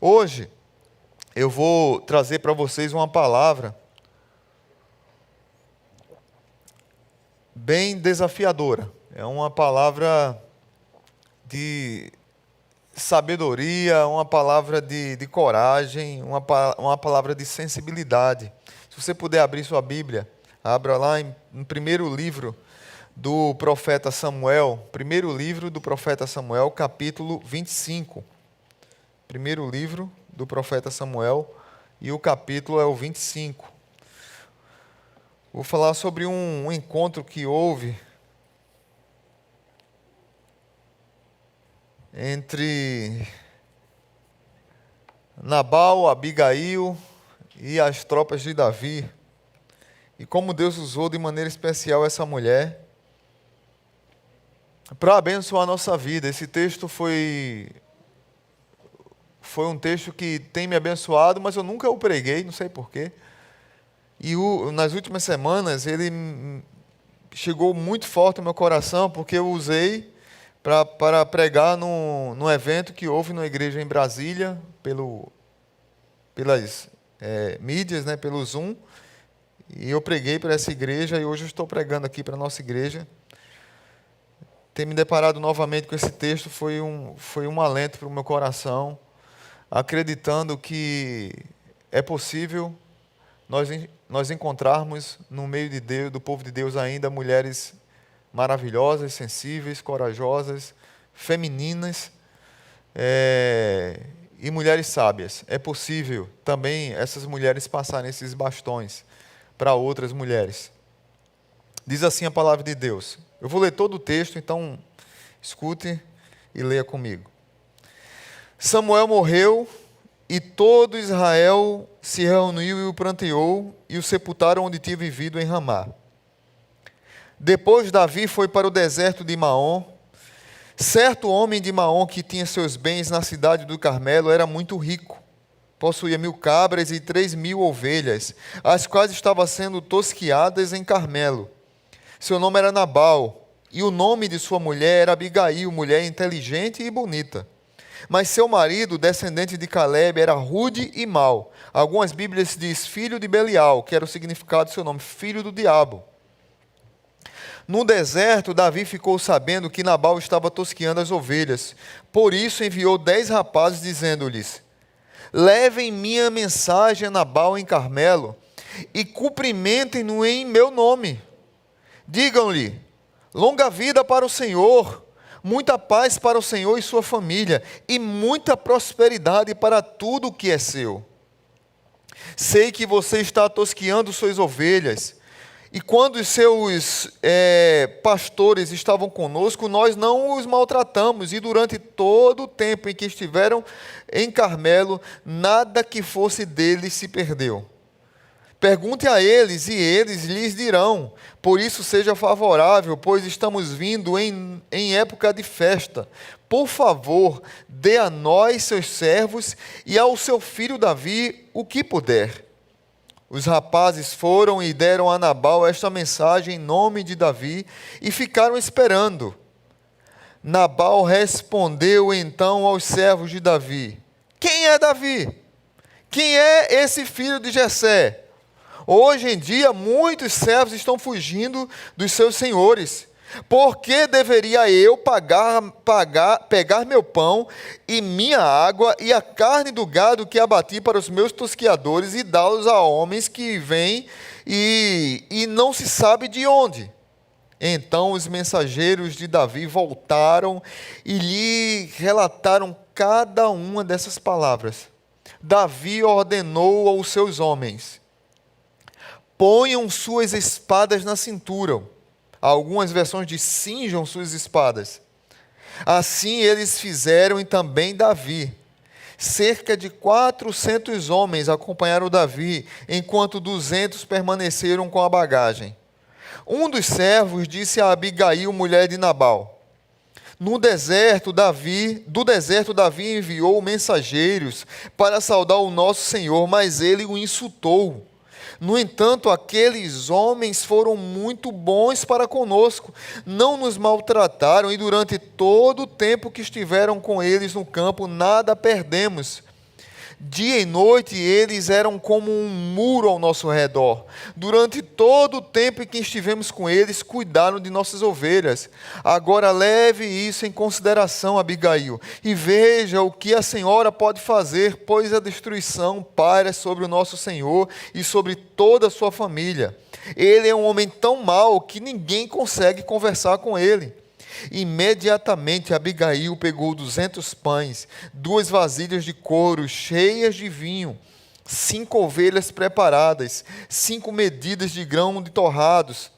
Hoje eu vou trazer para vocês uma palavra bem desafiadora. É uma palavra de sabedoria, uma palavra de coragem, uma palavra de sensibilidade. Se você puder abrir sua Bíblia, abra lá no primeiro livro do profeta Samuel, primeiro livro do profeta Samuel, capítulo 25. Primeiro livro do profeta Samuel, e o capítulo é o 25. Vou falar sobre um encontro que houve entre Nabal, Abigail e as tropas de Davi, e como Deus usou de maneira especial essa mulher para abençoar a nossa vida. Esse texto foi um texto que tem me abençoado, mas eu nunca o preguei, não sei porquê. E nas últimas semanas ele chegou muito forte no meu coração, porque eu usei para pregar num evento que houve na igreja em Brasília, pelas mídias, né, pelo Zoom. E eu preguei para essa igreja e hoje eu estou pregando aqui para a nossa igreja. Ter me deparado novamente com esse texto foi um alento para o meu coração, acreditando que é possível nós encontrarmos no meio de Deus, do povo de Deus ainda, mulheres maravilhosas, sensíveis, corajosas, femininas e mulheres sábias. É possível também essas mulheres passarem esses bastões para outras mulheres. Diz assim a palavra de Deus. Eu vou ler todo o texto, então escute e leia comigo. Samuel morreu e todo Israel se reuniu e o pranteou e o sepultaram onde tinha vivido em Ramá. Depois Davi foi para o deserto de Maom. Certo homem de Maom que tinha seus bens na cidade do Carmelo era muito rico. Possuía 1000 cabras e 3000 ovelhas, as quais estavam sendo tosquiadas em Carmelo. Seu nome era Nabal, e o nome de sua mulher era Abigail, mulher inteligente e bonita. Mas seu marido, descendente de Caleb, era rude e mau. Algumas Bíblias dizem filho de Belial, que era o significado do seu nome, filho do diabo. No deserto, Davi ficou sabendo que Nabal estava tosquiando as ovelhas. Por isso enviou 10 rapazes, dizendo-lhes: levem minha mensagem a Nabal em Carmelo e cumprimentem-no em meu nome. Digam-lhe: longa vida para o Senhor, muita paz para o Senhor e sua família, e muita prosperidade para tudo o que é seu. Sei que você está tosquiando suas ovelhas, e quando os seus pastores estavam conosco, nós não os maltratamos, e durante todo o tempo em que estiveram em Carmelo, nada que fosse deles se perdeu. Pergunte a eles, e eles lhes dirão. Por isso seja favorável, pois estamos vindo em época de festa. Por favor, dê a nós, seus servos, e ao seu filho Davi o que puder. Os rapazes foram e deram a Nabal esta mensagem em nome de Davi e ficaram esperando. Nabal respondeu então aos servos de Davi: quem é Davi? Quem é esse filho de Jessé? Hoje em dia, muitos servos estão fugindo dos seus senhores. Por que deveria eu pegar meu pão e minha água e a carne do gado que abati para os meus tosquiadores e dá-los a homens que vêm e não se sabe de onde? Então os mensageiros de Davi voltaram e lhe relataram cada uma dessas palavras. Davi ordenou aos seus homens: ponham suas espadas na cintura. Algumas versões dizem: cinjam suas espadas. Assim eles fizeram, e também Davi. Cerca de 400 homens acompanharam Davi, enquanto 200 permaneceram com a bagagem. Um dos servos disse a Abigail, mulher de Nabal: do deserto, Davi enviou mensageiros para saudar o nosso Senhor, mas ele o insultou. No entanto, aqueles homens foram muito bons para conosco, não nos maltrataram, e durante todo o tempo que estiveram com eles no campo, nada perdemos. Dia e noite eles eram como um muro ao nosso redor. Durante todo o tempo em que estivemos com eles, cuidaram de nossas ovelhas. Agora leve isso em consideração, Abigail, e veja o que a senhora pode fazer, pois a destruição paira sobre o nosso senhor e sobre toda a sua família. Ele é um homem tão mau que ninguém consegue conversar com ele. Imediatamente Abigail pegou 200 pães, 2 vasilhas de couro cheias de vinho, 5 ovelhas preparadas, 5 medidas de grão de torrados,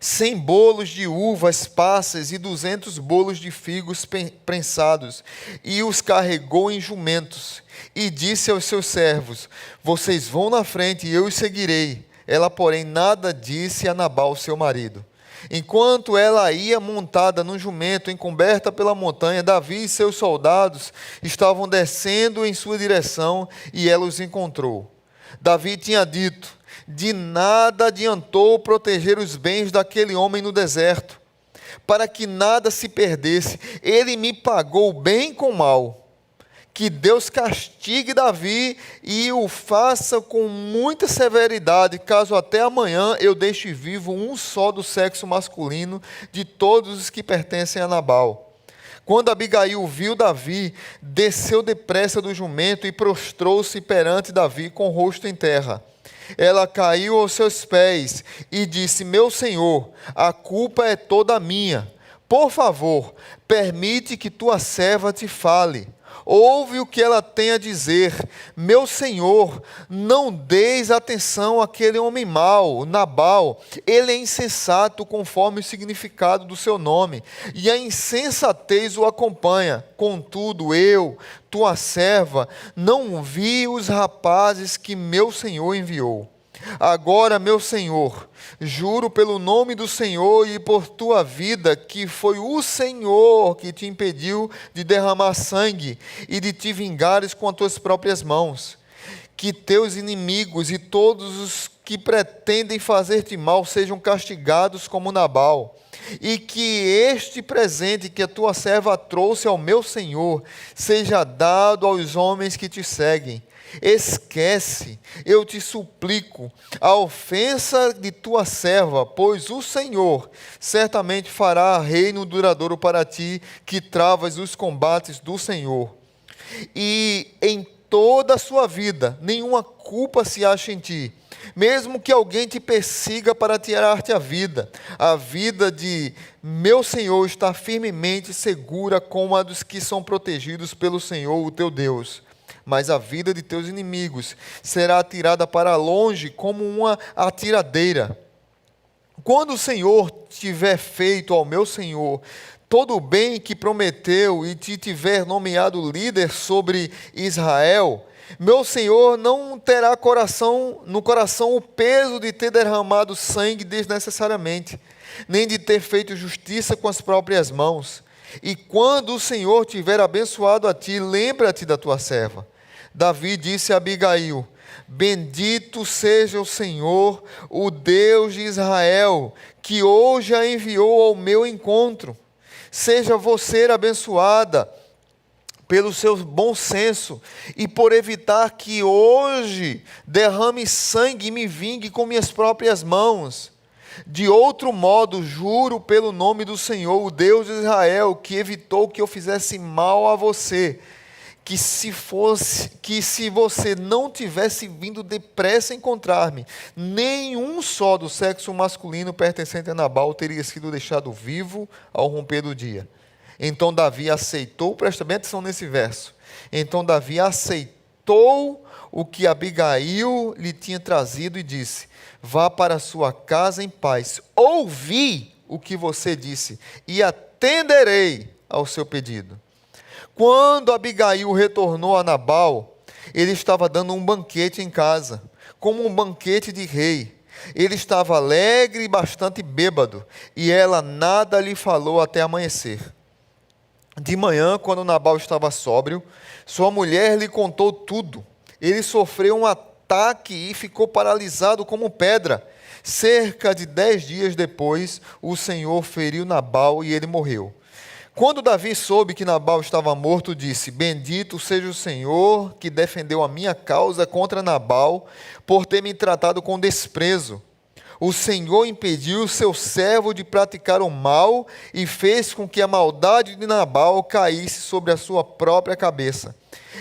100 bolos de uvas passas e 200 bolos de figos prensados, e os carregou em jumentos, e disse aos seus servos: vocês vão na frente e eu os seguirei. Ela, porém, nada disse a Nabal, seu marido. Enquanto ela ia montada num jumento, encoberta pela montanha, Davi e seus soldados estavam descendo em sua direção e ela os encontrou. Davi tinha dito: de nada adiantou proteger os bens daquele homem no deserto, para que nada se perdesse. Ele me pagou bem com mal. Que Deus castigue Davi e o faça com muita severidade, caso até amanhã eu deixe vivo um só do sexo masculino de todos os que pertencem a Nabal. Quando Abigail viu Davi, desceu depressa do jumento e prostrou-se perante Davi com o rosto em terra. Ela caiu aos seus pés e disse: meu senhor, a culpa é toda minha. Por favor, permite que tua serva te fale. Ouve o que ela tem a dizer. Meu senhor, não deis atenção àquele homem mau, Nabal. Ele é insensato conforme o significado do seu nome, e a insensatez o acompanha. Contudo, eu, tua serva, não vi os rapazes que meu senhor enviou. Agora, meu senhor, juro pelo nome do Senhor e por tua vida, que foi o Senhor que te impediu de derramar sangue e de te vingares com as tuas próprias mãos. Que teus inimigos e todos os que pretendem fazer-te mal sejam castigados como Nabal. E que este presente que a tua serva trouxe ao meu senhor seja dado aos homens que te seguem. Esquece, eu te suplico, a ofensa de tua serva, pois o Senhor certamente fará reino duradouro para ti, que travas os combates do Senhor. E em toda a sua vida, nenhuma culpa se acha em ti, mesmo que alguém te persiga para tirar-te a vida de meu Senhor está firmemente segura como a dos que são protegidos pelo Senhor, o teu Deus. Mas a vida de teus inimigos será atirada para longe como uma atiradeira. Quando o Senhor tiver feito ao meu Senhor todo o bem que prometeu e te tiver nomeado líder sobre Israel, meu Senhor não terá no coração o peso de ter derramado sangue desnecessariamente, nem de ter feito justiça com as próprias mãos. E quando o Senhor tiver abençoado a ti, lembra-te da tua serva. Davi disse a Abigail: bendito seja o Senhor, o Deus de Israel, que hoje a enviou ao meu encontro. Seja você abençoada pelo seu bom senso e por evitar que hoje derrame sangue e me vingue com minhas próprias mãos. De outro modo, juro pelo nome do Senhor, o Deus de Israel, que evitou que eu fizesse mal a você, que se você não tivesse vindo depressa encontrar-me, nenhum só do sexo masculino pertencente a Nabal teria sido deixado vivo ao romper do dia. Então Davi aceitou, presta bem atenção nesse verso, então Davi aceitou o que Abigail lhe tinha trazido e disse: vá para a sua casa em paz, ouvi o que você disse e atenderei ao seu pedido. Quando Abigail retornou a Nabal, ele estava dando um banquete em casa, como um banquete de rei. Ele estava alegre e bastante bêbado, e ela nada lhe falou até amanhecer. De manhã, quando Nabal estava sóbrio, sua mulher lhe contou tudo. Ele sofreu um ataque e ficou paralisado como pedra. Cerca de 10 dias depois, o Senhor feriu Nabal e ele morreu. Quando Davi soube que Nabal estava morto, disse: Bendito seja o Senhor que defendeu a minha causa contra Nabal, por ter me tratado com desprezo. O Senhor impediu o seu servo de praticar o mal e fez com que a maldade de Nabal caísse sobre a sua própria cabeça.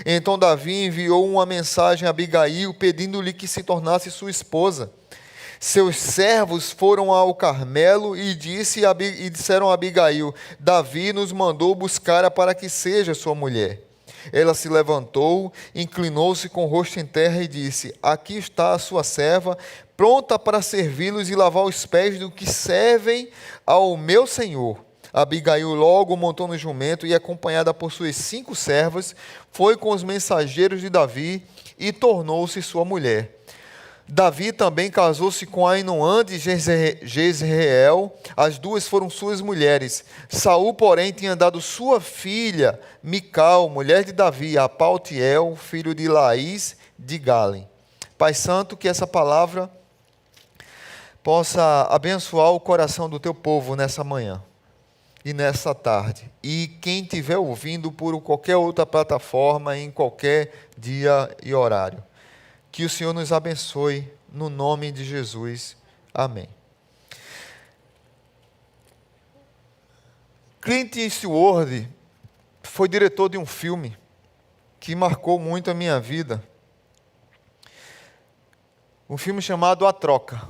Então Davi enviou uma mensagem a Abigail, pedindo-lhe que se tornasse sua esposa. Seus servos foram ao Carmelo e disseram a Abigail: Davi nos mandou buscar para que seja sua mulher. Ela se levantou, inclinou-se com o rosto em terra e disse: Aqui está a sua serva, pronta para servi-los e lavar os pés do que servem ao meu senhor. Abigail logo montou no jumento e, acompanhada por suas 5 servas, foi com os mensageiros de Davi e tornou-se sua mulher. Davi também casou-se com Ainoã de Jezreel, as duas foram suas mulheres. Saul, porém, tinha dado sua filha, Mical, mulher de Davi, a Paltiel, filho de Laís de Galem. Pai Santo, que essa palavra possa abençoar o coração do teu povo nessa manhã e nessa tarde. E quem estiver ouvindo por qualquer outra plataforma, em qualquer dia e horário. Que o Senhor nos abençoe, no nome de Jesus. Amém. Clint Eastwood foi diretor de um filme que marcou muito a minha vida. Um filme chamado A Troca.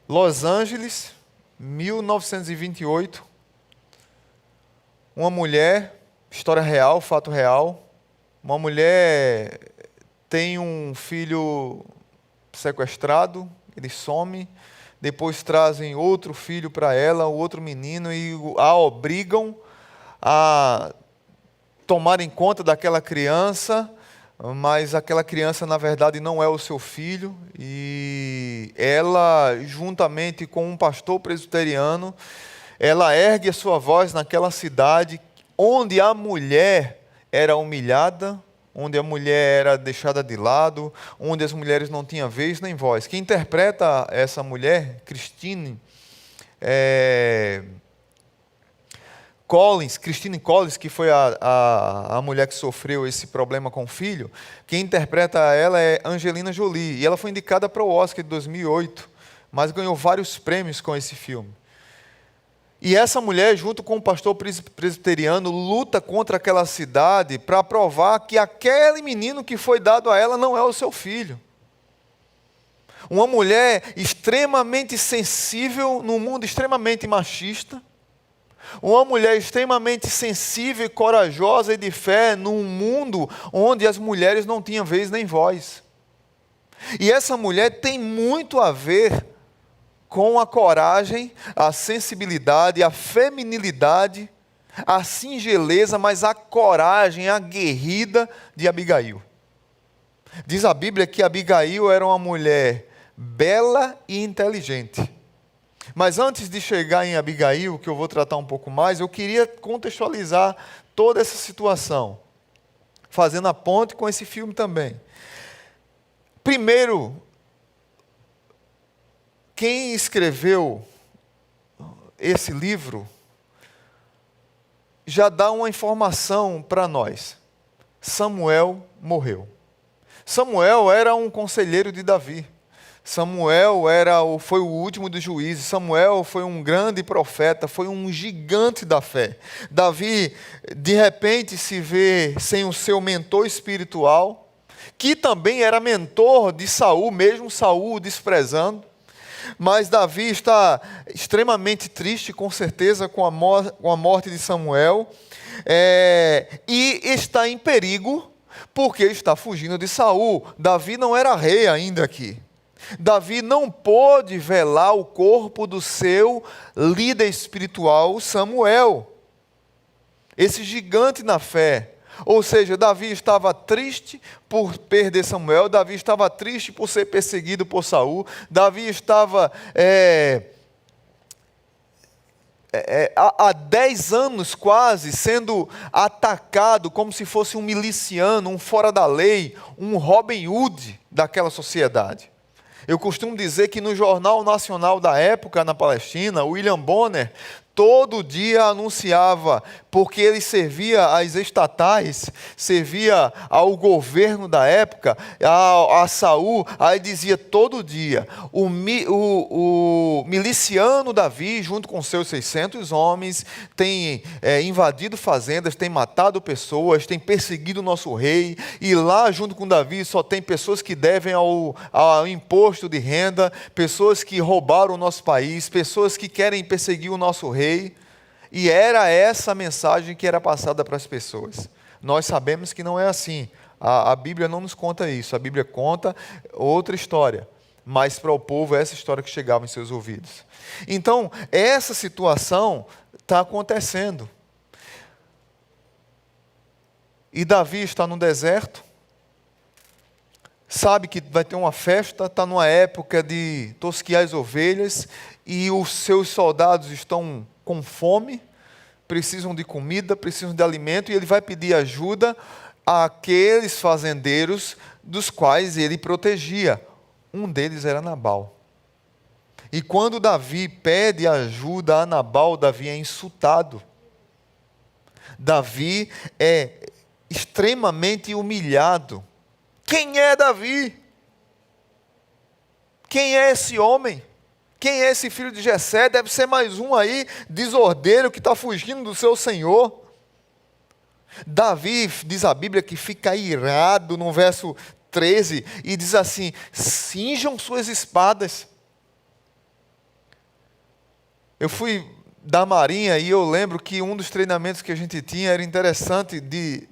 Los Angeles, 1928. Uma mulher, história real, fato real. Uma mulher tem um filho sequestrado, ele some, depois trazem outro filho para ela, outro menino, e a obrigam a tomarem conta daquela criança, mas aquela criança, na verdade, não é o seu filho, e ela, juntamente com um pastor presbiteriano, ela ergue a sua voz naquela cidade onde a mulher era humilhada, onde a mulher era deixada de lado, onde as mulheres não tinham vez nem voz. Quem interpreta essa mulher, Christine Collins, que foi a mulher que sofreu esse problema com o filho, quem interpreta ela é Angelina Jolie, e ela foi indicada para o Oscar de 2008, mas ganhou vários prêmios com esse filme. E essa mulher, junto com o pastor presbiteriano, luta contra aquela cidade para provar que aquele menino que foi dado a ela não é o seu filho. Uma mulher extremamente sensível num mundo extremamente machista. Uma mulher extremamente sensível, corajosa e de fé num mundo onde as mulheres não tinham vez nem voz. E essa mulher tem muito a ver com a coragem, a sensibilidade, a feminilidade, a singeleza, mas a coragem aguerrida de Abigail. Diz a Bíblia que Abigail era uma mulher bela e inteligente. Mas antes de chegar em Abigail, que eu vou tratar um pouco mais, eu queria contextualizar toda essa situação, fazendo a ponte com esse filme também. Primeiro, quem escreveu esse livro já dá uma informação para nós. Samuel morreu. Samuel era um conselheiro de Davi. Samuel foi o último dos juízes. Samuel foi um grande profeta, foi um gigante da fé. Davi, de repente, se vê sem o seu mentor espiritual, que também era mentor de Saul, mesmo Saul o desprezando. Mas Davi está extremamente triste, com certeza, com a morte de Samuel, e está em perigo, porque está fugindo de Saul. Davi não era rei ainda aqui. Davi não pôde velar o corpo do seu líder espiritual, Samuel, esse gigante na fé. Ou seja, Davi estava triste por perder Samuel, Davi estava triste por ser perseguido por Saul, Davi estava há 10 anos quase sendo atacado como se fosse um miliciano, um fora da lei, um Robin Hood daquela sociedade. Eu costumo dizer que no Jornal Nacional da época na Palestina, William Bonner, todo dia anunciava, porque ele servia às estatais, servia ao governo da época, a Saul, aí dizia todo dia, o miliciano Davi, junto com seus 600 homens, tem invadido fazendas, tem matado pessoas, tem perseguido o nosso rei, e lá junto com Davi só tem pessoas que devem ao imposto de renda, pessoas que roubaram o nosso país, pessoas que querem perseguir o nosso rei. E era essa a mensagem que era passada para as pessoas. Nós sabemos que não é assim. A Bíblia não nos conta isso. A Bíblia conta outra história. Mas para o povo, é essa história que chegava em seus ouvidos. Então, essa situação está acontecendo. E Davi está no deserto. Sabe que vai ter uma festa, está numa época de tosquiar as ovelhas. E os seus soldados estão com fome, precisam de comida, precisam de alimento, e ele vai pedir ajuda àqueles fazendeiros dos quais ele protegia. Um deles era Nabal. E quando Davi pede ajuda a Nabal, Davi é insultado. Davi é extremamente humilhado. Quem é Davi? Quem é esse homem? Quem é esse filho de Jessé? Deve ser mais um aí, desordeiro, que está fugindo do seu senhor. Davi, diz a Bíblia, que fica irado no verso 13, e diz assim, cinjam suas espadas. Eu fui da Marinha e eu lembro que um dos treinamentos que a gente tinha era interessante de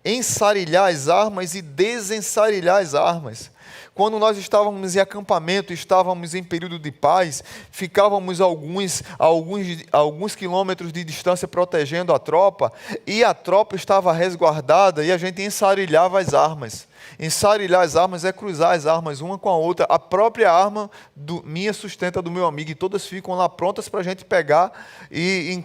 ensarilhar as armas e desensarilhar as armas. Quando nós estávamos em acampamento, estávamos em período de paz, ficávamos alguns quilômetros de distância protegendo a tropa, e a tropa estava resguardada e a gente ensarilhava as armas. Ensarilhar as armas é cruzar as armas uma com a outra. A própria arma minha sustenta do meu amigo, e todas ficam lá prontas para a gente pegar e em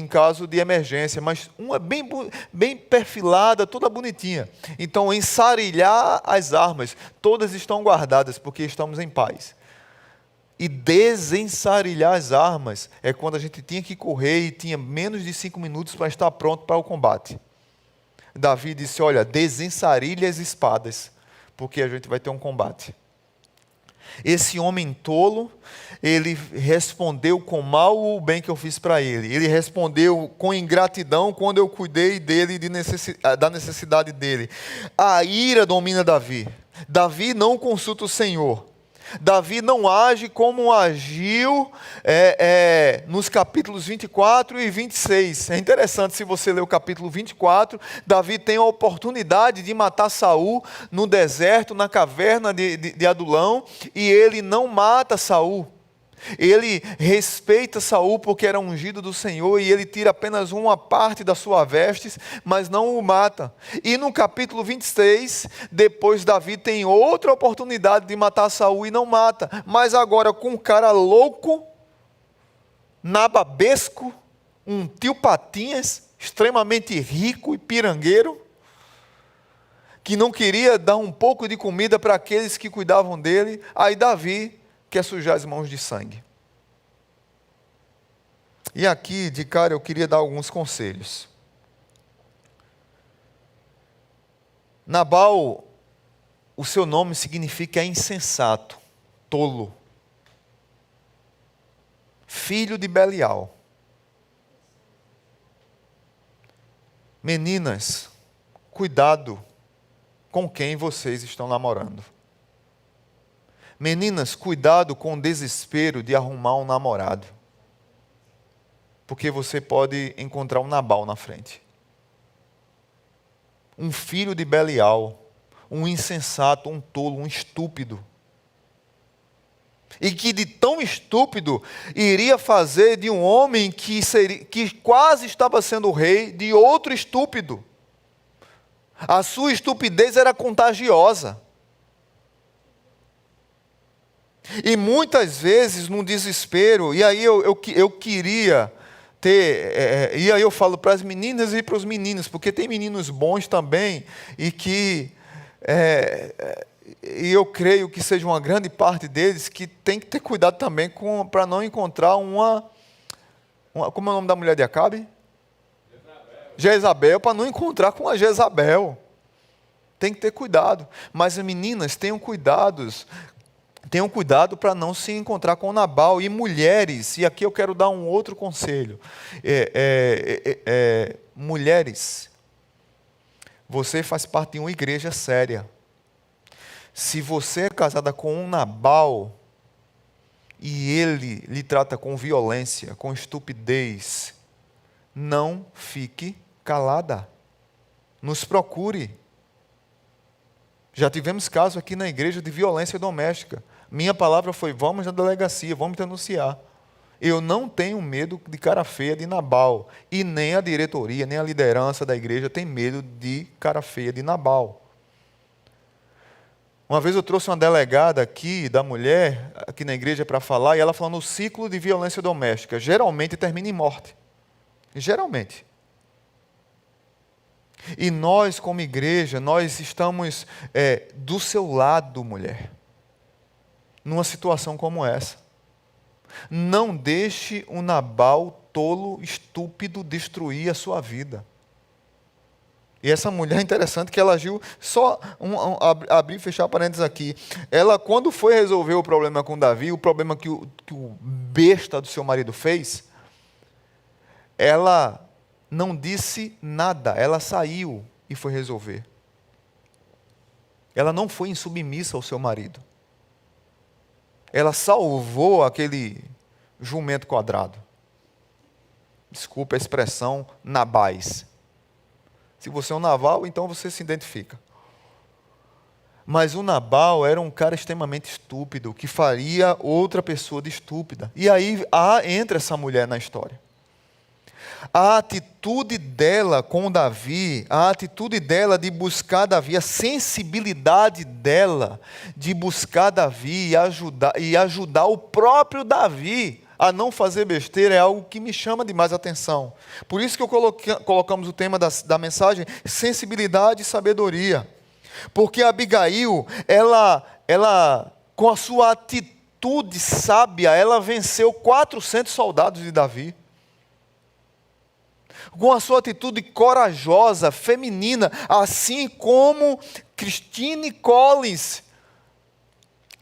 caso de emergência. Mas uma bem perfilada, toda bonitinha. Então, ensarilhar as armas, todas estão guardadas porque estamos em paz. E desensarilhar as armas é quando a gente tinha que correr e tinha menos de 5 minutos para estar pronto para o combate. Davi disse, olha, desensarilhe as espadas, porque a gente vai ter um combate. Esse homem tolo, ele respondeu com mal o bem que eu fiz para ele. Ele respondeu com ingratidão quando eu cuidei dele, da necessidade dele. A ira domina Davi. Davi não consulta o Senhor. Davi não age como agiu nos capítulos 24 e 26. É interessante, se você ler o capítulo 24, Davi tem a oportunidade de matar Saul no deserto, na caverna de Adulão, e ele não mata Saul. Ele respeita Saul porque era ungido do Senhor, e ele tira apenas uma parte da sua vestes, mas não o mata. E no capítulo 26, depois Davi tem outra oportunidade de matar Saul e não mata, mas agora com um cara louco, nababesco, um tio Patinhas, extremamente rico e pirangueiro, que não queria dar um pouco de comida para aqueles que cuidavam dele. Aí Davi quer sujar as mãos de sangue. E aqui, de cara, eu queria dar alguns conselhos. Nabal, o seu nome significa insensato, tolo. Filho de Belial. Meninas, cuidado com quem vocês estão namorando. Meninas, cuidado com o desespero de arrumar um namorado. Porque você pode encontrar um Nabal na frente. Um filho de Belial, um insensato, um tolo, um estúpido. E que de tão estúpido iria fazer de um homem que quase estava sendo rei, de outro estúpido. A sua estupidez era contagiosa. E muitas vezes, num desespero, e aí eu queria ter, e aí eu falo para as meninas e para os meninos, porque tem meninos bons também, e que, e eu creio que seja uma grande parte deles, que tem que ter cuidado também para não encontrar uma Como é o nome da mulher de Acabe? Jezabel, para não encontrar com a Jezabel. Tem que ter cuidado. Mas meninas, tenham cuidado para não se encontrar com Nabal. E mulheres, e aqui eu quero dar um outro conselho. Mulheres, você faz parte de uma igreja séria. Se você é casada com um Nabal, e ele lhe trata com violência, com estupidez, não fique calada. Nos procure. Já tivemos caso aqui na igreja de violência doméstica. Minha palavra foi: vamos na delegacia, vamos denunciar. Eu não tenho medo de cara feia de Nabal. E nem a diretoria, nem a liderança da igreja tem medo de cara feia de Nabal. Uma vez eu trouxe uma delegada aqui, da mulher, aqui na igreja para falar, e ela falou no ciclo de violência doméstica. Geralmente termina em morte. Geralmente. E nós, como igreja, nós estamos do seu lado, mulher. Numa situação como essa. Não deixe um Nabal tolo, estúpido, destruir a sua vida. E essa mulher, é interessante que ela agiu, só abrir e fechar parênteses aqui. Ela, quando foi resolver o problema com Davi, o problema que o besta do seu marido fez, ela não disse nada, ela saiu e foi resolver. Ela não foi insubmissa ao seu marido. Ela salvou aquele jumento quadrado. Desculpa a expressão, nabais. Se você é um Nabal, então você se identifica. Mas o Nabal era um cara extremamente estúpido, que faria outra pessoa de estúpida. E aí entra essa mulher na história. A atitude dela com Davi, a atitude dela de buscar Davi, a sensibilidade dela de buscar Davi e ajudar o próprio Davi a não fazer besteira é algo que me chama demais a atenção. Por isso que colocamos o tema da mensagem, sensibilidade e sabedoria. Porque Abigail, ela com a sua atitude sábia, ela venceu 400 soldados de Davi. Com a sua atitude corajosa, feminina, assim como Christine Collins,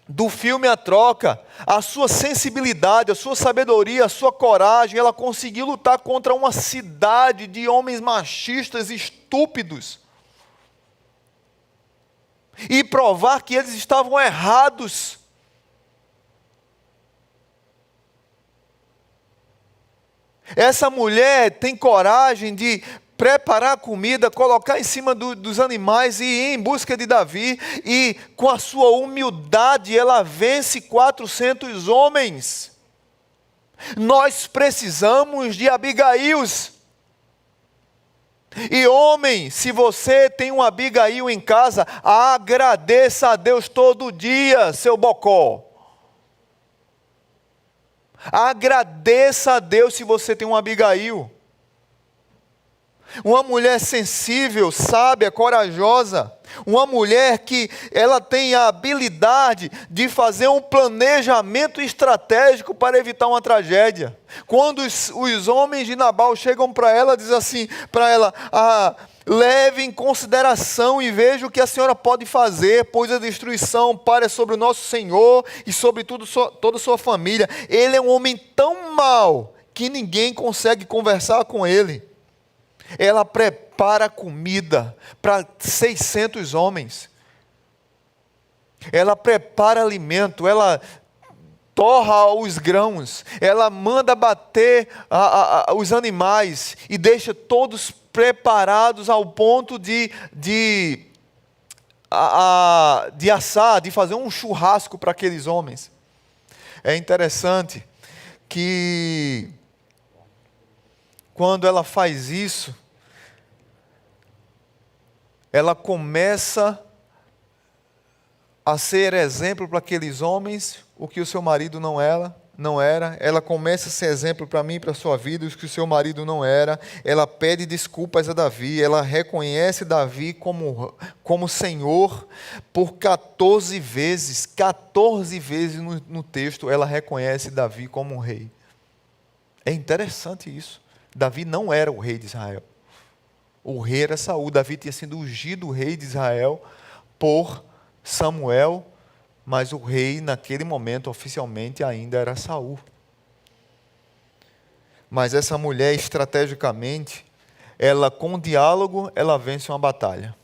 do filme A Troca, a sua sensibilidade, a sua sabedoria, a sua coragem, ela conseguiu lutar contra uma cidade de homens machistas estúpidos e provar que eles estavam errados. Essa mulher tem coragem de preparar a comida, colocar em cima dos animais e ir em busca de Davi, e com a sua humildade ela vence 400 homens. Nós precisamos de Abigails. E homem, se você tem um Abigail em casa, agradeça a Deus todo dia, seu bocó. Agradeça a Deus se você tem um Abigail. Uma mulher sensível, sábia, corajosa. Uma mulher que ela tem a habilidade de fazer um planejamento estratégico para evitar uma tragédia. Quando os homens de Nabal chegam para ela, diz assim para ela: leve em consideração e veja o que a senhora pode fazer, pois a destruição para sobre o nosso Senhor e sobre toda a sua família. Ele é um homem tão mau que ninguém consegue conversar com ele. Ela prepara comida para 600 homens. Ela prepara alimento, ela torra os grãos, ela manda bater os animais e deixa todos preparados ao ponto de assar, de fazer um churrasco para aqueles homens. É interessante que quando ela faz isso, ela começa a ser exemplo para aqueles homens, o que o seu marido não era. Ela começa a ser exemplo para mim e para a sua vida, o que o seu marido não era. Ela pede desculpas a Davi, ela reconhece Davi como Senhor por 14 vezes. 14 vezes no texto ela reconhece Davi como rei. É interessante isso. Davi não era o rei de Israel. O rei era Saul. Davi tinha sido ungido rei de Israel por Samuel, mas o rei naquele momento oficialmente ainda era Saul. Mas essa mulher, estrategicamente, ela com diálogo, ela vence uma batalha.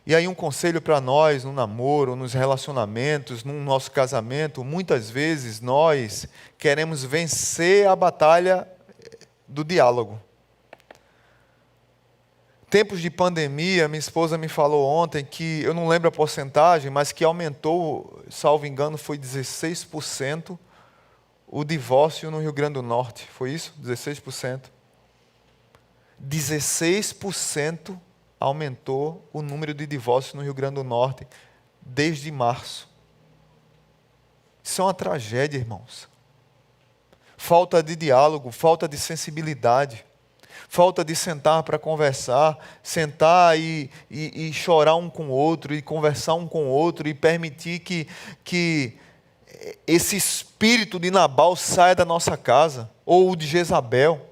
E aí um conselho para nós, no namoro, nos relacionamentos, no nosso casamento, muitas vezes nós queremos vencer a batalha do diálogo. Tempos de pandemia, minha esposa me falou ontem que, eu não lembro a porcentagem, mas que aumentou, salvo engano, foi 16% o divórcio no Rio Grande do Norte. Foi isso? 16%. 16% aumentou o número de divórcios no Rio Grande do Norte desde março. Isso é uma tragédia, irmãos. Falta de diálogo, falta de sensibilidade, falta de sentar para conversar, sentar e chorar um com o outro, e conversar um com o outro, e permitir que esse espírito de Nabal saia da nossa casa, ou de Jezabel.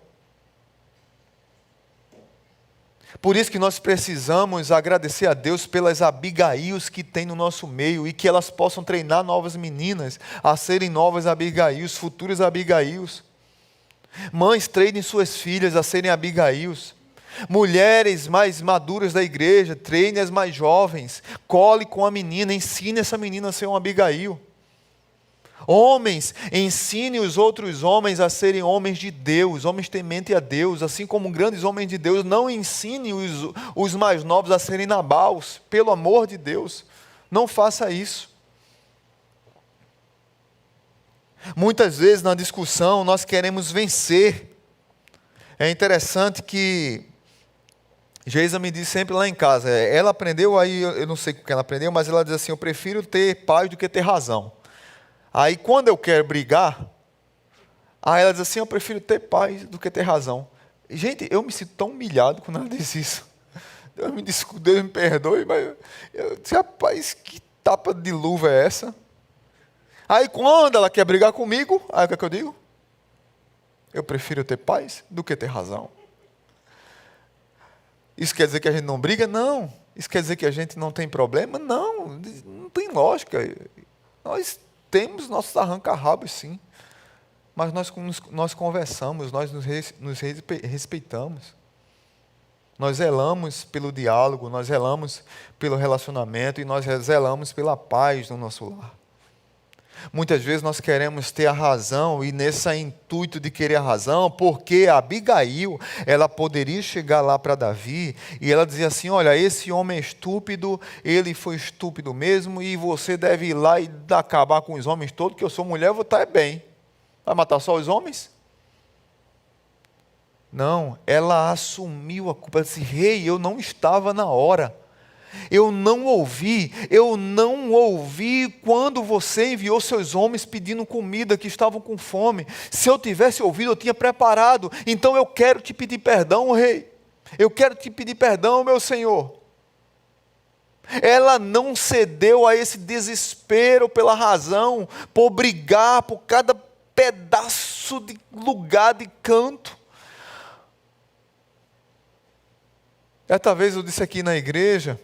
Por isso que nós precisamos agradecer a Deus pelas Abigails que tem no nosso meio, e que elas possam treinar novas meninas a serem novas Abigails, futuras Abigails. Mães, treinem suas filhas a serem Abigails. Mulheres mais maduras da igreja, treinem as mais jovens. Cole com a menina, ensine essa menina a ser um Abigail. Homens, ensine os outros homens a serem homens de Deus, homens tementes a Deus, assim como grandes homens de Deus. Não ensine os mais novos a serem Nabals, pelo amor de Deus, não faça isso. Muitas vezes na discussão nós queremos vencer. É interessante que Geisa me diz sempre lá em casa, ela aprendeu, aí eu não sei o que ela aprendeu, mas ela diz assim: eu prefiro ter paz do que ter razão. Aí quando eu quero brigar, aí ela diz assim: eu prefiro ter paz do que ter razão. Gente, eu me sinto tão humilhado quando ela diz isso. Deus me perdoe, mas eu disse: rapaz, que tapa de luva é essa? Aí quando ela quer brigar comigo, aí o que é que eu digo? Eu prefiro ter paz do que ter razão. Isso quer dizer que a gente não briga? Não. Isso quer dizer que a gente não tem problema? Não, não tem lógica. Nós temos nossos arranca-rabos, sim. Mas nós conversamos, nós nos respeitamos. Nós zelamos pelo diálogo, nós zelamos pelo relacionamento e nós zelamos pela paz no nosso lar. Muitas vezes nós queremos ter a razão, e nesse intuito de querer a razão, porque a Abigail, ela poderia chegar lá para Davi e ela dizia assim: olha, esse homem é estúpido, ele foi estúpido mesmo, e você deve ir lá e acabar com os homens todos, que eu sou mulher, vou estar bem. Vai matar só os homens? Não, ela assumiu a culpa. Ela disse: rei, eu não estava na hora. Eu não ouvi quando você enviou seus homens pedindo comida, que estavam com fome. Se eu tivesse ouvido, eu tinha preparado. Então eu quero te pedir perdão, rei. Eu quero te pedir perdão, meu senhor. Ela não cedeu a esse desespero pela razão, por brigar por cada pedaço de lugar, de canto. Certa vez eu disse aqui na igreja,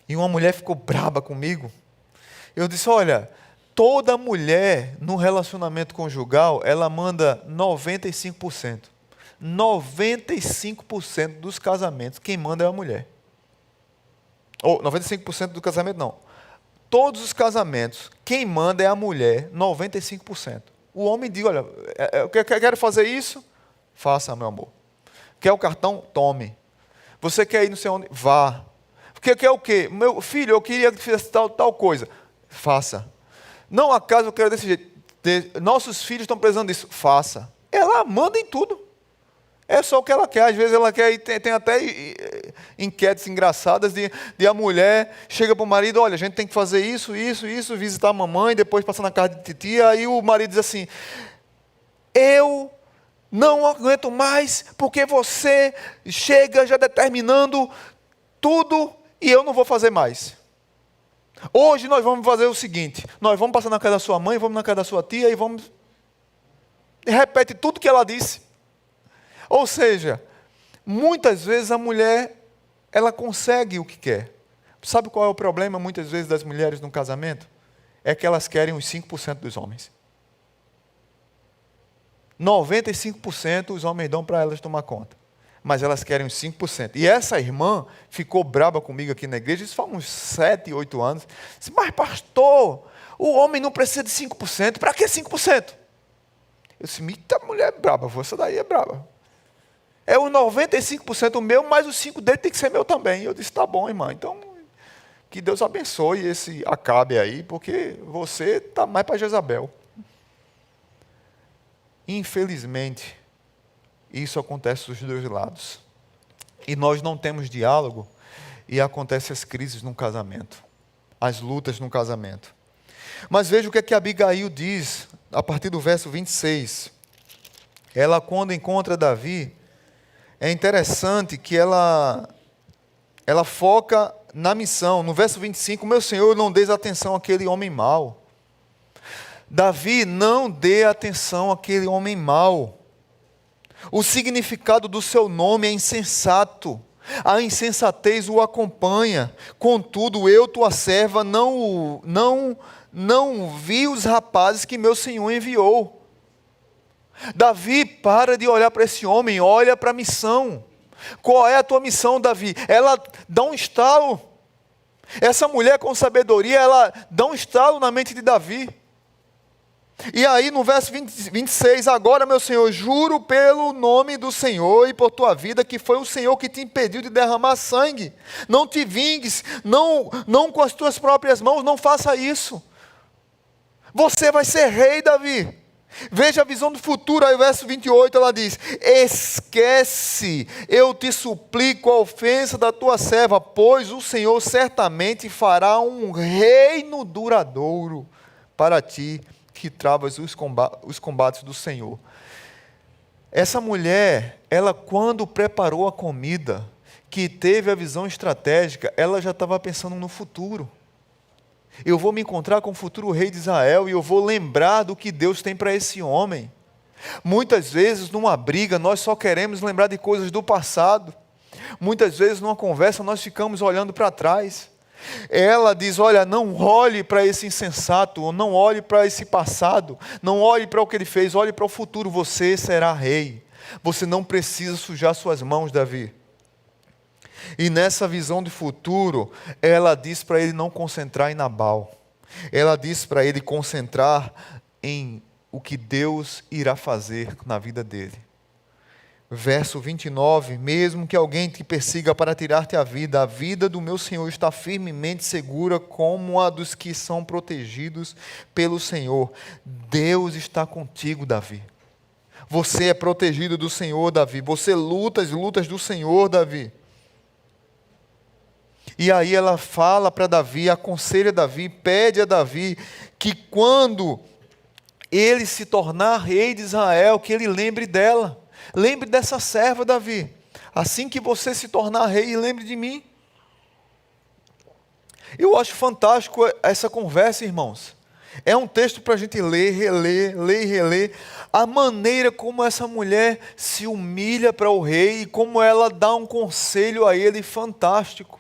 e uma mulher ficou braba comigo. Eu disse: olha, toda mulher no relacionamento conjugal, ela manda 95%. 95% dos casamentos, quem manda é a mulher. Ou 95% do casamento não. Todos os casamentos, quem manda é a mulher, 95%. O homem diz: olha, eu quero fazer isso, faça, meu amor. Quer o cartão? Tome. Você quer ir não sei onde? Vá. Porque quer o quê? Meu filho, eu queria que fizesse tal coisa. Faça. Não, acaso eu quero desse jeito. Nossos filhos estão precisando disso. Faça. Ela manda em tudo. É só o que ela quer. Às vezes ela quer, e tem até enquetes engraçadas de a mulher chega para o marido: olha, a gente tem que fazer isso, visitar a mamãe, depois passar na casa de titia. Aí o marido diz assim: eu não aguento mais, porque você chega já determinando tudo e eu não vou fazer mais. Hoje nós vamos fazer o seguinte: nós vamos passar na casa da sua mãe, vamos na casa da sua tia e vamos... repete tudo que ela disse. Ou seja, muitas vezes a mulher, ela consegue o que quer. Sabe qual é o problema, muitas vezes, das mulheres no casamento? É que elas querem os 5% dos homens. 95% os homens dão para elas tomar conta. Mas elas querem os 5%. E essa irmã ficou braba comigo aqui na igreja, isso faz uns 7, 8 anos. Disse, mas pastor, o homem não precisa de 5%, para que 5%? Eu disse, eita mulher braba, você daí é braba. É os 95% meu, mas os 5% dele tem que ser meu também. Eu disse, tá bom, irmã, então que Deus abençoe esse Acabe aí, porque você está mais para Jezabel. Infelizmente, isso acontece dos dois lados. E nós não temos diálogo e acontecem as crises no casamento, as lutas no casamento. Mas veja o que é que Abigail diz, a partir do verso 26. Ela, quando encontra Davi, é interessante que ela foca na missão. No verso 25, meu Senhor, não dês atenção àquele homem mau. Davi, não dê atenção àquele homem mau. O significado do seu nome é insensato. A insensatez o acompanha. Contudo, eu, tua serva, não vi os rapazes que meu Senhor enviou. Davi, para de olhar para esse homem, olha para a missão. Qual é a tua missão, Davi? Ela dá um estalo. Essa mulher com sabedoria, ela dá um estalo na mente de Davi. E aí no verso 26, agora meu Senhor, juro pelo nome do Senhor e por tua vida, que foi o Senhor que te impediu de derramar sangue. Não te vingues, não com as tuas próprias mãos, não faça isso. Você vai ser rei, Davi. Veja a visão do futuro, aí o verso 28 ela diz, esquece, eu te suplico a ofensa da tua serva, pois o Senhor certamente fará um reino duradouro para ti, que travas os combates do Senhor. Essa mulher, ela quando preparou a comida, que teve a visão estratégica, ela já estava pensando no futuro. Eu vou me encontrar com o futuro rei de Israel e eu vou lembrar do que Deus tem para esse homem. Muitas vezes numa briga nós só queremos lembrar de coisas do passado. Muitas vezes numa conversa nós ficamos olhando para trás. Ela diz, olha, não olhe para esse insensato, ou não olhe para esse passado, não olhe para o que ele fez, olhe para o futuro, você será rei. Você não precisa sujar suas mãos, Davi. E nessa visão de futuro, ela diz para ele não concentrar em Nabal. Ela diz para ele concentrar em o que Deus irá fazer na vida dele. Verso 29, mesmo que alguém te persiga para tirar-te a vida do meu Senhor está firmemente segura como a dos que são protegidos pelo Senhor. Deus está contigo, Davi. Você é protegido do Senhor, Davi. Você luta as lutas do Senhor, Davi. E aí ela fala para Davi, aconselha Davi, pede a Davi que quando ele se tornar rei de Israel, que ele lembre dela. Lembre dessa serva, Davi. Assim que você se tornar rei, lembre de mim. Eu acho fantástico essa conversa, irmãos. É um texto para a gente ler e reler. A maneira como essa mulher se humilha para o rei e como ela dá um conselho a ele fantástico.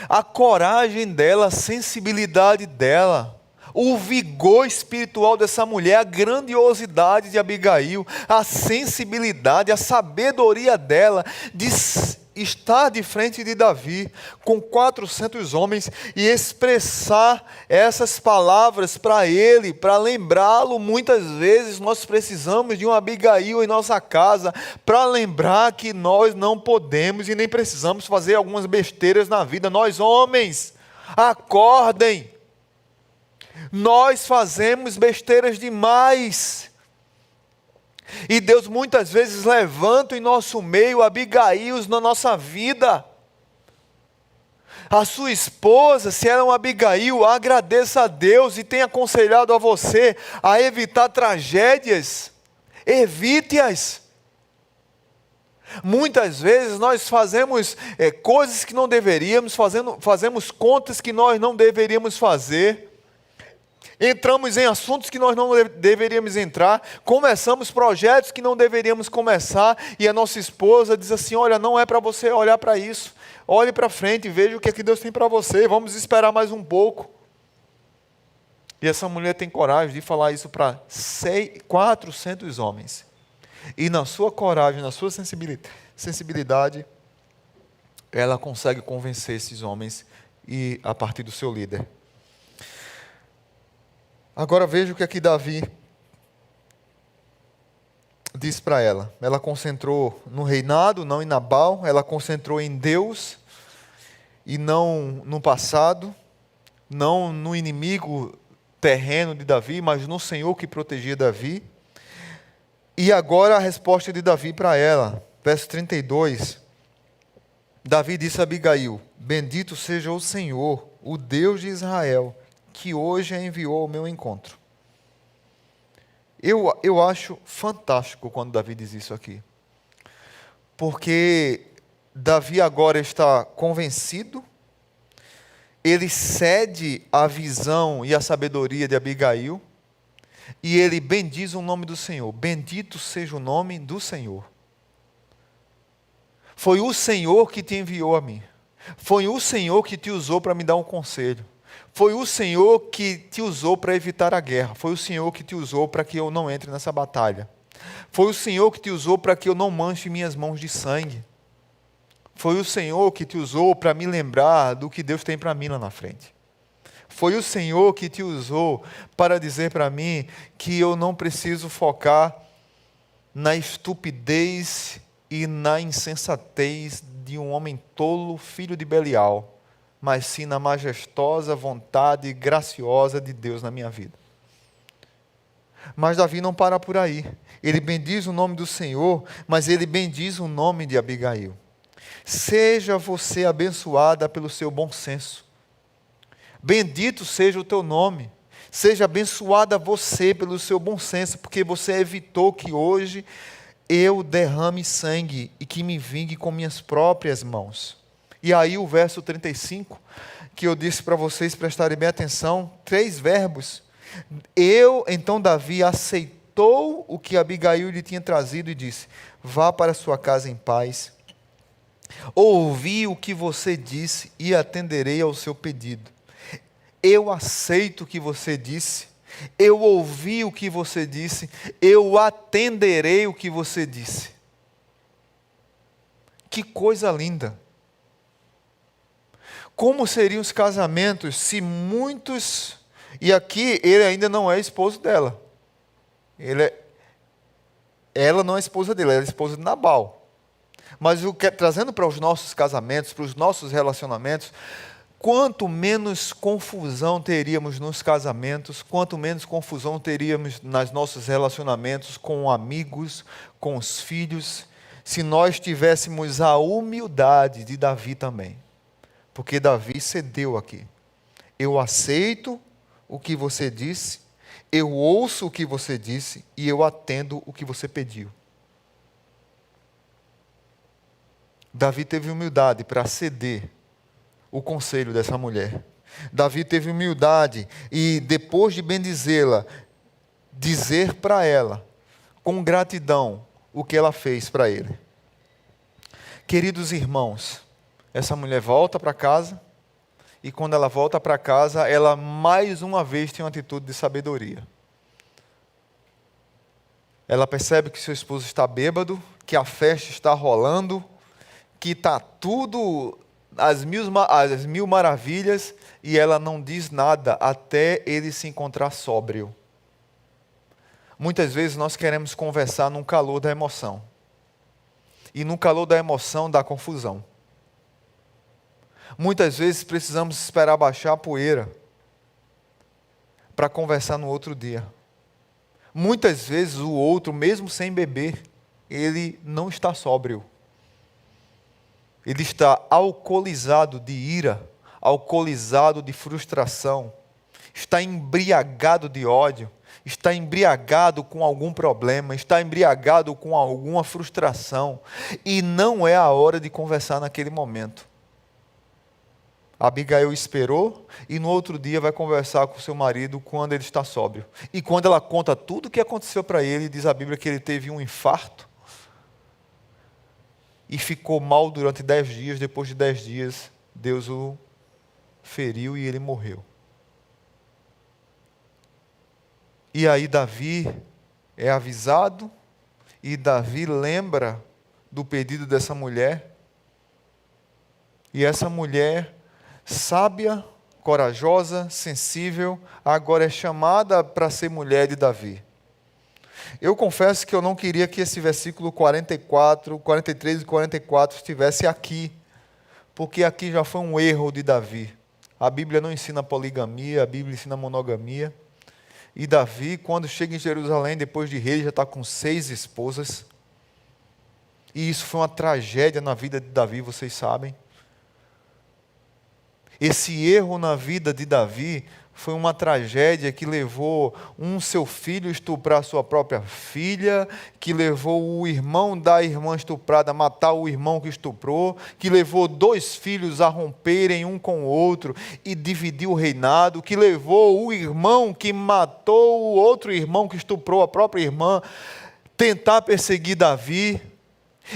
A coragem dela, a sensibilidade dela, o vigor espiritual dessa mulher, a grandiosidade de Abigail, a sensibilidade, a sabedoria dela de estar de frente de Davi com 400 homens e expressar essas palavras para ele, para lembrá-lo. Muitas vezes nós precisamos de uma Abigail em nossa casa para lembrar que nós não podemos e nem precisamos fazer algumas besteiras na vida. Nós homens, acordem! Nós fazemos besteiras demais. E Deus muitas vezes levanta em nosso meio Abigails na nossa vida. A sua esposa, se ela é uma Abigail, agradeça a Deus e tenha aconselhado a você a evitar tragédias. Evite-as. Muitas vezes nós fazemos coisas que não deveríamos, fazemos contas que nós não deveríamos fazer. Entramos em assuntos que nós não deveríamos entrar, começamos projetos que não deveríamos começar, e a nossa esposa diz assim: olha, não é para você olhar para isso, olhe para frente e veja o que é que Deus tem para você, vamos esperar mais um pouco. E essa mulher tem coragem de falar isso para 400 homens, e na sua coragem, na sua sensibilidade, ela consegue convencer esses homens, e a partir do seu líder. Agora veja o que aqui Davi diz para ela. Ela concentrou no reinado, não em Nabal. Ela concentrou em Deus e não no passado, não no inimigo terreno de Davi, mas no Senhor que protegia Davi. E agora a resposta de Davi para ela, verso 32. Davi disse a Abigail: bendito seja o Senhor, o Deus de Israel, que hoje a enviou ao meu encontro. Eu acho fantástico quando Davi diz isso aqui. Porque Davi agora está convencido, ele cede à visão e à sabedoria de Abigail, e ele bendiz o nome do Senhor. Bendito seja o nome do Senhor. Foi o Senhor que te enviou a mim. Foi o Senhor que te usou para me dar um conselho. Foi o Senhor que te usou para evitar a guerra. Foi o Senhor que te usou para que eu não entre nessa batalha. Foi o Senhor que te usou para que eu não manche minhas mãos de sangue. Foi o Senhor que te usou para me lembrar do que Deus tem para mim lá na frente. Foi o Senhor que te usou para dizer para mim que eu não preciso focar na estupidez e na insensatez de um homem tolo, filho de Belial, mas sim na majestosa vontade graciosa de Deus na minha vida. Mas Davi não para por aí. Ele bendiz o nome do Senhor, mas ele bendiz o nome de Abigail. Seja você abençoada pelo seu bom senso. Bendito seja o teu nome. Seja abençoada você pelo seu bom senso, porque você evitou que hoje eu derrame sangue e que me vingue com minhas próprias mãos. E aí o verso 35, que eu disse para vocês prestarem bem atenção, 3 verbos. Então Davi aceitou o que Abigail lhe tinha trazido e disse: vá para sua casa em paz. Ouvi o que você disse e atenderei ao seu pedido. Eu aceito o que você disse. Eu ouvi o que você disse. Eu atenderei o que você disse. Que coisa linda. Como seriam os casamentos se muitos... E aqui ele ainda não é esposo dela. Ela não é esposa dele, ela é esposa de Nabal. Mas trazendo para os nossos casamentos, para os nossos relacionamentos, quanto menos confusão teríamos nos casamentos, quanto menos confusão teríamos nos nossos relacionamentos com amigos, com os filhos, se nós tivéssemos a humildade de Davi também. Porque Davi cedeu aqui. Eu aceito o que você disse, eu ouço o que você disse e eu atendo o que você pediu. Davi teve humildade para ceder o conselho dessa mulher. Davi teve humildade e, depois de bendizê-la, dizer para ela, com gratidão, o que ela fez para ele. Queridos irmãos, essa mulher volta para casa e, quando ela volta para casa, ela mais uma vez tem uma atitude de sabedoria. Ela percebe que seu esposo está bêbado, que a festa está rolando, que está tudo às mil maravilhas, e ela não diz nada até ele se encontrar sóbrio. Muitas vezes nós queremos conversar num calor da emoção. E no calor da emoção dá confusão. Muitas vezes precisamos esperar baixar a poeira para conversar no outro dia. Muitas vezes o outro, mesmo sem beber, ele não está sóbrio. Ele está alcoolizado de ira, alcoolizado de frustração, está embriagado de ódio, está embriagado com algum problema, está embriagado com alguma frustração, e não é a hora de conversar naquele momento. Abigail esperou e no outro dia vai conversar com seu marido quando ele está sóbrio. E quando ela conta tudo o que aconteceu para ele, diz a Bíblia que ele teve um infarto e ficou mal durante 10 dias. Depois de 10 dias, Deus o feriu e ele morreu. E aí Davi é avisado e Davi lembra do pedido dessa mulher. E essa mulher, sábia, corajosa, sensível, agora é chamada para ser mulher de Davi. Eu confesso que eu não queria que esse versículo 44, 43 e 44 estivesse aqui, porque aqui já foi um erro de Davi. A Bíblia não ensina poligamia, a Bíblia ensina monogamia. E Davi, quando chega em Jerusalém, depois de rei, já está com 6 esposas. E isso foi uma tragédia na vida de Davi, vocês sabem. Esse erro na vida de Davi foi uma tragédia que levou seu filho a estuprar sua própria filha, que levou o irmão da irmã estuprada a matar o irmão que estuprou, que levou 2 filhos a romperem um com o outro e dividir o reinado, que levou o irmão que matou o outro irmão que estuprou a própria irmã, tentar perseguir Davi,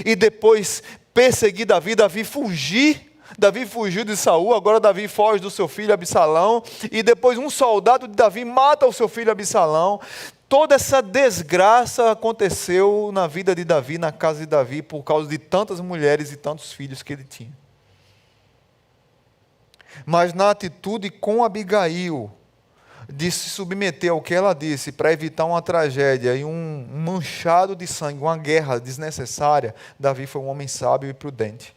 e depois perseguir Davi, Davi fugir. Davi fugiu de Saul, agora Davi foge do seu filho Absalão, e depois um soldado de Davi mata o seu filho Absalão. Toda essa desgraça aconteceu na vida de Davi, na casa de Davi, por causa de tantas mulheres e tantos filhos que ele tinha. Mas na atitude com Abigail, de se submeter ao que ela disse, para evitar uma tragédia e um manchado de sangue, uma guerra desnecessária, Davi foi um homem sábio e prudente.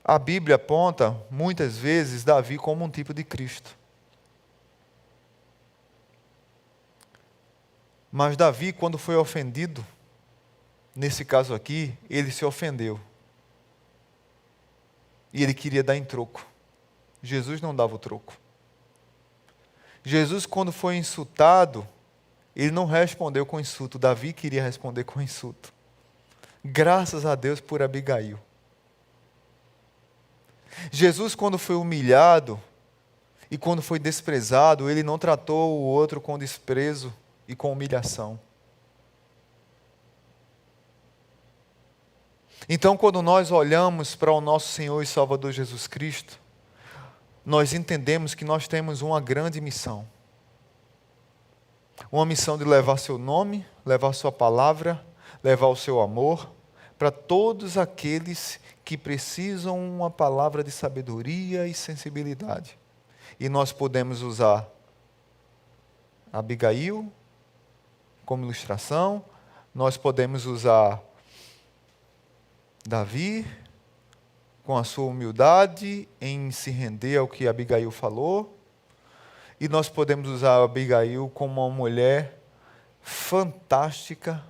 A Bíblia aponta, muitas vezes, Davi como um tipo de Cristo. Mas Davi, quando foi ofendido, nesse caso aqui, ele se ofendeu. E ele queria dar em troco. Jesus não dava o troco. Jesus, quando foi insultado, ele não respondeu com insulto. Davi queria responder com insulto. Graças a Deus por Abigail. Jesus, quando foi humilhado e quando foi desprezado, ele não tratou o outro com desprezo e com humilhação. Então, quando nós olhamos para o nosso Senhor e Salvador Jesus Cristo, nós entendemos que nós temos uma grande missão. Uma missão de levar seu nome, levar sua palavra, levar o seu amor para todos aqueles que precisam uma palavra de sabedoria e sensibilidade. E nós podemos usar Abigail como ilustração, nós podemos usar Davi com a sua humildade em se render ao que Abigail falou, e nós podemos usar Abigail como uma mulher fantástica,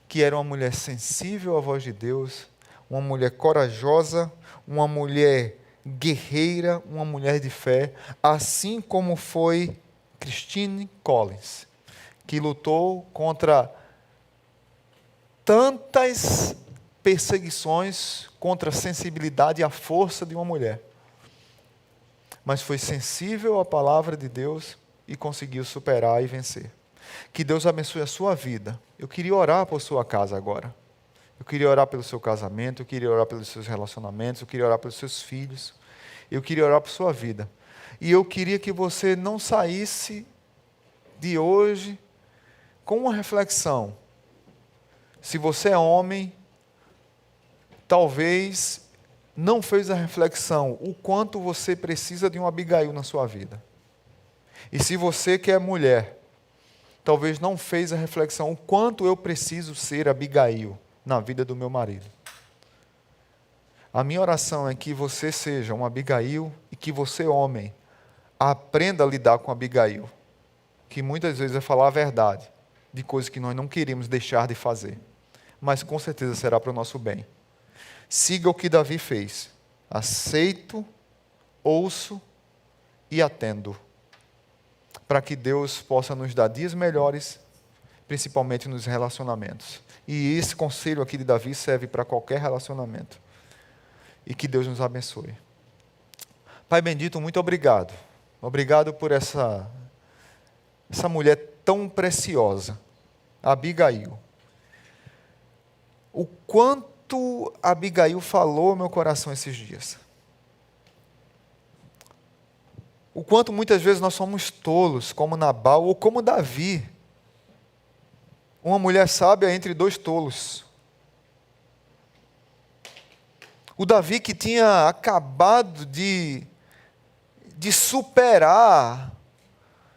que era uma mulher sensível à voz de Deus, uma mulher corajosa, uma mulher guerreira, uma mulher de fé, assim como foi Christine Collins, que lutou contra tantas perseguições contra a sensibilidade e a força de uma mulher. Mas foi sensível à palavra de Deus e conseguiu superar e vencer. Que Deus abençoe a sua vida. Eu queria orar por sua casa agora. Eu queria orar pelo seu casamento, eu queria orar pelos seus relacionamentos, eu queria orar pelos seus filhos, eu queria orar por sua vida. E eu queria que você não saísse de hoje com uma reflexão. Se você é homem, talvez não fez a reflexão o quanto você precisa de um Abigail na sua vida. E se você que é mulher, talvez não fez a reflexão o quanto eu preciso ser Abigail na vida do meu marido. A minha oração é que você seja um Abigail e que você, homem, aprenda a lidar com Abigail, que muitas vezes é falar a verdade de coisas que nós não queremos deixar de fazer, mas com certeza será para o nosso bem. Siga o que Davi fez. Aceito, ouço e atendo, para que Deus possa nos dar dias melhores principalmente nos relacionamentos. E esse conselho aqui de Davi serve para qualquer relacionamento. E que Deus nos abençoe. Pai bendito, muito obrigado. Obrigado por essa mulher tão preciosa, Abigail. O quanto Abigail falou ao meu coração esses dias. O quanto muitas vezes nós somos tolos, como Nabal ou como Davi. Uma mulher sábia entre dois tolos. O Davi que tinha acabado de superar,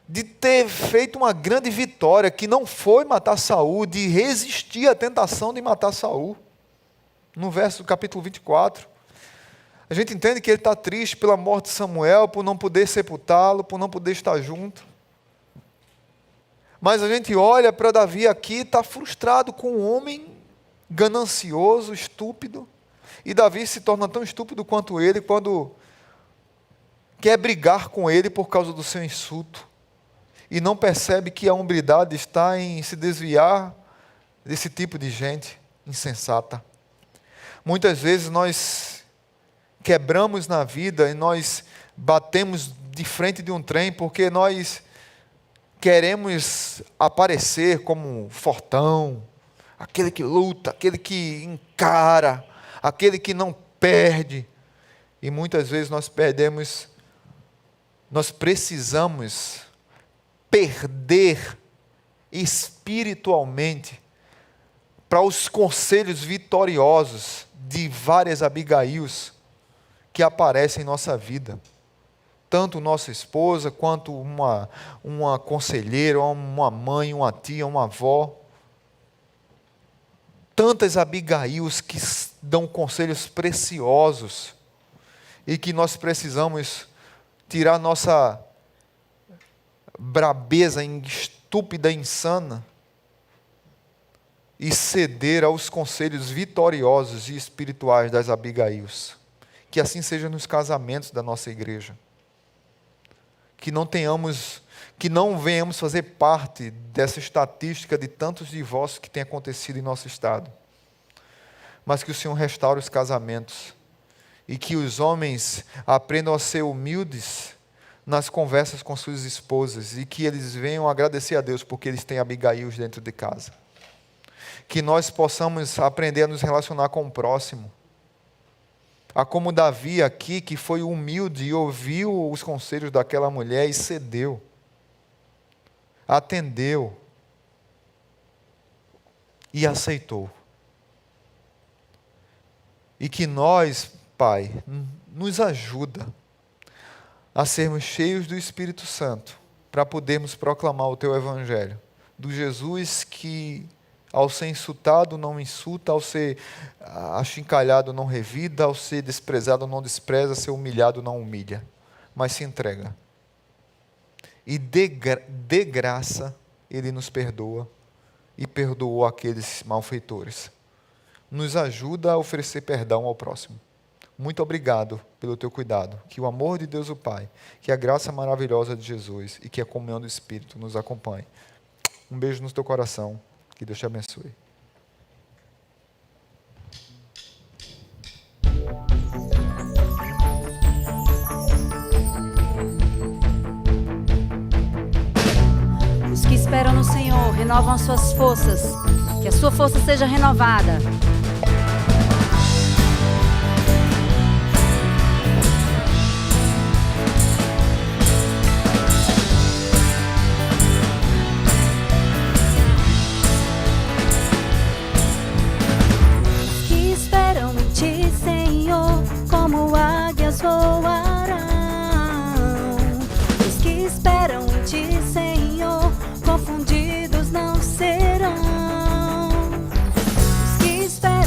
de ter feito uma grande vitória, que não foi matar Saul, de resistir à tentação de matar Saul. No verso do capítulo 24. A gente entende que ele está triste pela morte de Samuel, por não poder sepultá-lo, por não poder estar junto. Mas a gente olha para Davi aqui, está frustrado com um homem ganancioso, estúpido. E Davi se torna tão estúpido quanto ele quando quer brigar com ele por causa do seu insulto. E não percebe que a hombridade está em se desviar desse tipo de gente insensata. Muitas vezes nós quebramos na vida e nós batemos de frente de um trem porque nós queremos aparecer como fortão, aquele que luta, aquele que encara, aquele que não perde. E muitas vezes nós precisamos perder espiritualmente para os conselhos vitoriosos de várias Abigails que aparecem em nossa vida. Tanto nossa esposa, quanto uma conselheira, uma mãe, uma tia, uma avó. Tantas Abigails que dão conselhos preciosos e que nós precisamos tirar nossa brabeza estúpida e insana e ceder aos conselhos vitoriosos e espirituais das Abigails. Que assim seja nos casamentos da nossa igreja. Que não venhamos fazer parte dessa estatística de tantos divórcios que tem acontecido em nosso estado. Mas que o Senhor restaure os casamentos e que os homens aprendam a ser humildes nas conversas com suas esposas e que eles venham agradecer a Deus porque eles têm Abigail dentro de casa. Que nós possamos aprender a nos relacionar com o próximo. A como Davi aqui, que foi humilde e ouviu os conselhos daquela mulher e cedeu, atendeu e aceitou. E que nós, Pai, nos ajuda a sermos cheios do Espírito Santo, para podermos proclamar o Teu Evangelho, do Jesus que ao ser insultado não insulta, ao ser achincalhado não revida, ao ser desprezado não despreza, ao ser humilhado não humilha, mas se entrega. E de graça Ele nos perdoa e perdoou aqueles malfeitores. Nos ajuda a oferecer perdão ao próximo. Muito obrigado pelo Teu cuidado. Que o amor de Deus o Pai, que a graça maravilhosa de Jesus e que a comunhão do Espírito nos acompanhe. Um beijo no teu coração. Que Deus te abençoe. Os que esperam no Senhor renovam as suas forças. Que a sua força seja renovada. Voarão. Os que esperam em Ti, Senhor, confundidos não serão. Os que esperam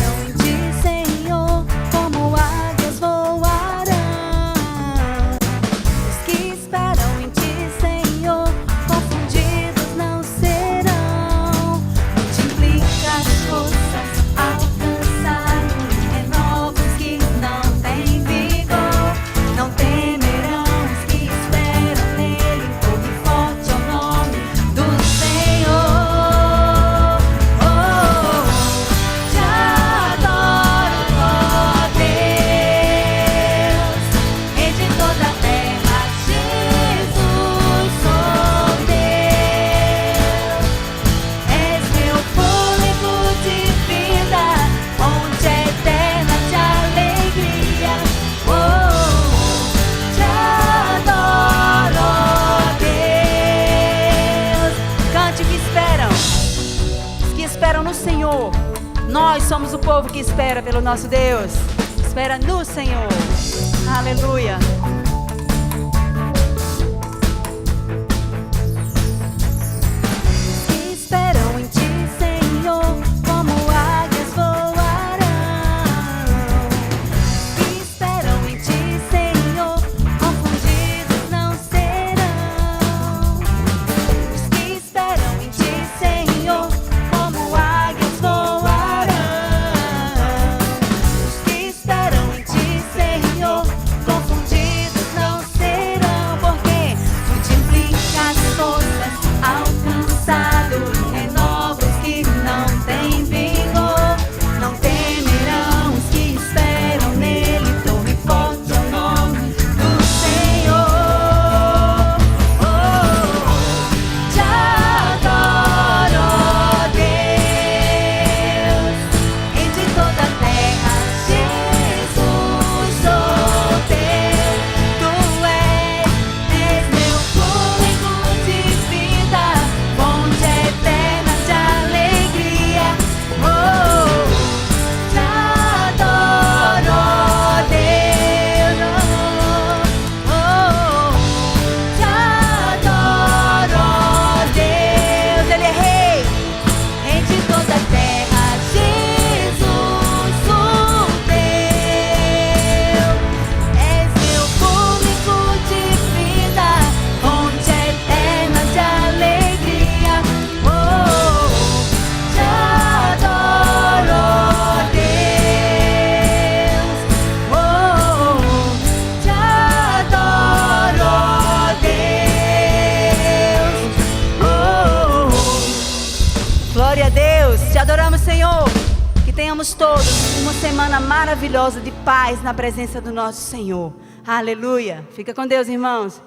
no Senhor. Nós somos o povo que espera pelo nosso Deus. Espera no Senhor. Aleluia. Esperam em ti, Senhor, como águias voarão. Esperam em ti, Senhor, confundidos não serão. Os que esperam em ti, Senhor, como águias voarão. Os que esperam em ti, Senhor, confundidos não serão. Porque multiplica as forças, alcançados, renovos que não têm vigor. Não temerão os que esperam nele, torre forte é o nome do Senhor. Oh, te adoro, ó Deus, em de toda a terra, Jesus, sou teu. Tu és meu fôlego de vida, fonte eterna de alegria. Oh, te adoro, ó Deus. Oh, te adoro, ó Deus. Ele é rei de toda a terra, Jesus, o teu. És meu fôlego de vida, fonte eterna de alegria. Oh, te adoro, ó Deus. Oh, te adoro, ó Deus. Oh, Glória a Deus. Te adoramos, Senhor. Que tenhamos todos uma semana maravilhosa de paz na presença do nosso Senhor. Aleluia. Fica com Deus, irmãos.